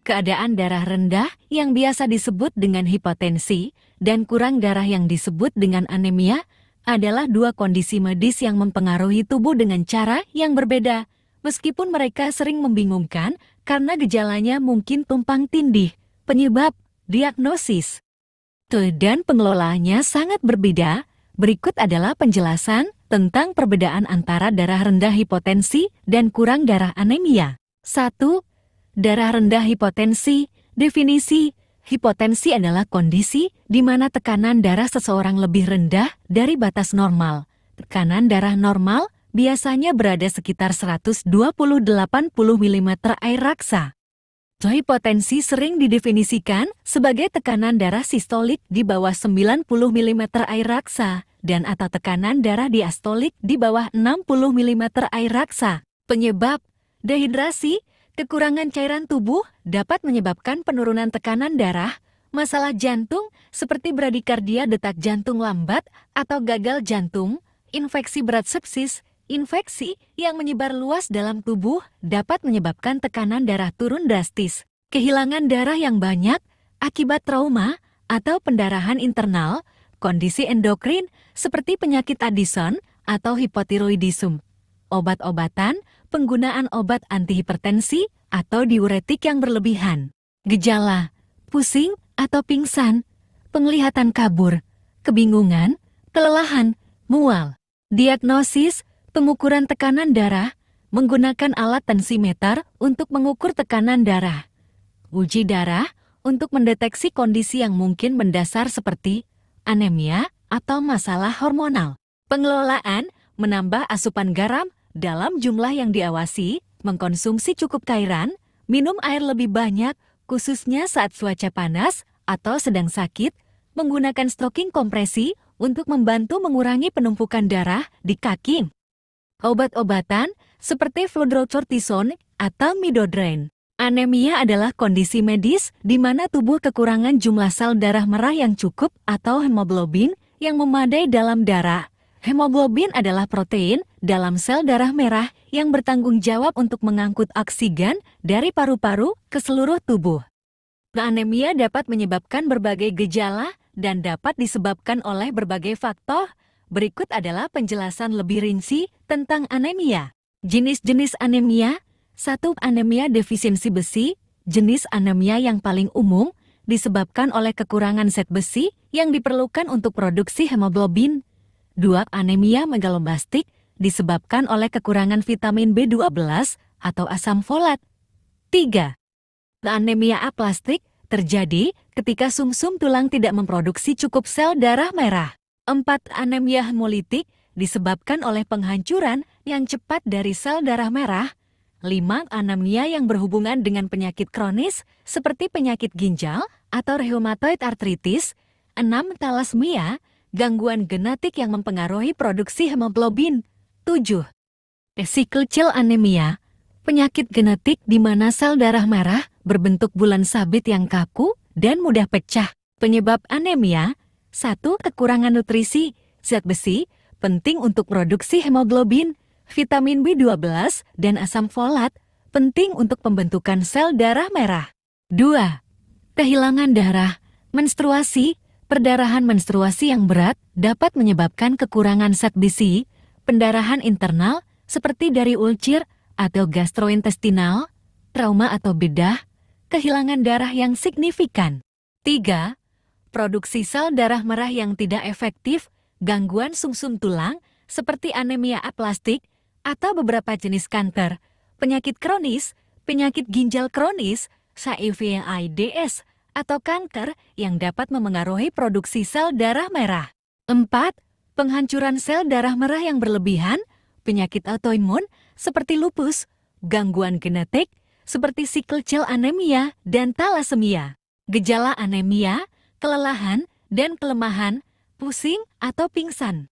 Keadaan darah rendah yang biasa disebut dengan hipotensi dan kurang darah yang disebut dengan anemia adalah dua kondisi medis yang mempengaruhi tubuh dengan cara yang berbeda. Meskipun mereka sering membingungkan karena gejalanya mungkin tumpang tindih, penyebab, diagnosis, dan pengelolaannya sangat berbeda. Berikut adalah penjelasan tentang perbedaan antara darah rendah hipotensi dan kurang darah anemia. 1. Darah rendah hipotensi. Definisi: hipotensi adalah kondisi di mana tekanan darah seseorang lebih rendah dari batas normal. Tekanan darah normal biasanya berada sekitar 120-80 mm air raksa. Hipotensi sering didefinisikan sebagai tekanan darah sistolik di bawah 90 mm air raksa dan atau tekanan darah diastolik di bawah 60 mm air raksa. Penyebab: dehidrasi. Kekurangan cairan tubuh dapat menyebabkan penurunan tekanan darah, masalah jantung seperti bradikardia detak jantung lambat atau gagal jantung, infeksi berat sepsis. Infeksi yang menyebar luas dalam tubuh dapat menyebabkan tekanan darah turun drastis. Kehilangan darah yang banyak akibat trauma atau pendarahan internal, kondisi endokrin seperti penyakit Addison atau hipotiroidisme. Obat-obatan, penggunaan obat antihipertensi atau diuretik yang berlebihan. Gejala: pusing atau pingsan, penglihatan kabur, kebingungan, kelelahan, mual. Diagnosis: pengukuran tekanan darah menggunakan alat tensimeter untuk mengukur tekanan darah. Uji darah untuk mendeteksi kondisi yang mungkin mendasar seperti anemia atau masalah hormonal. Pengelolaan: menambah asupan garam dalam jumlah yang diawasi, mengkonsumsi cukup cairan, minum air lebih banyak, khususnya saat cuaca panas atau sedang sakit, menggunakan stocking kompresi untuk membantu mengurangi penumpukan darah di kaki. Obat-obatan seperti fludrocortisone atau midodrine. Anemia adalah kondisi medis di mana tubuh kekurangan jumlah sel darah merah yang cukup atau hemoglobin yang memadai dalam darah. Hemoglobin adalah protein dalam sel darah merah yang bertanggung jawab untuk mengangkut oksigen dari paru-paru ke seluruh tubuh. Anemia dapat menyebabkan berbagai gejala dan dapat disebabkan oleh berbagai faktor. Berikut adalah penjelasan lebih rinci tentang anemia. Jenis-jenis anemia. 1. Anemia defisiensi besi. Jenis anemia yang paling umum disebabkan oleh kekurangan zat besi yang diperlukan untuk produksi hemoglobin. 2. Anemia megaloblastik disebabkan oleh kekurangan vitamin B12 atau asam folat. 3. Anemia aplastik terjadi ketika sumsum tulang tidak memproduksi cukup sel darah merah. 4. Anemia hemolitik disebabkan oleh penghancuran yang cepat dari sel darah merah. 5. Anemia yang berhubungan dengan penyakit kronis seperti penyakit ginjal atau rheumatoid arthritis. 6. Thalassemia, gangguan genetik yang mempengaruhi produksi hemoglobin. 7. Sickle cell anemia, penyakit genetik di mana sel darah merah berbentuk bulan sabit yang kaku dan mudah pecah. Penyebab anemia: 1. Kekurangan nutrisi. Zat besi penting untuk produksi hemoglobin. Vitamin B12 dan asam folat penting untuk pembentukan sel darah merah. 2. Kehilangan darah. Menstruasi. Perdarahan menstruasi yang berat dapat menyebabkan kekurangan zat besi. Pendarahan internal seperti dari ulcir atau gastrointestinal, trauma atau bedah, kehilangan darah yang signifikan. 3. Produksi sel darah merah yang tidak efektif, gangguan sumsum tulang seperti anemia aplastik atau beberapa jenis kanker, penyakit kronis, penyakit ginjal kronis, HIV/AIDS, atau kanker yang dapat memengaruhi produksi sel darah merah. 4. Penghancuran sel darah merah yang berlebihan, penyakit autoimun seperti lupus, gangguan genetik seperti sickle cell anemia dan thalassemia. Gejala anemia: kelelahan dan kelemahan, pusing atau pingsan.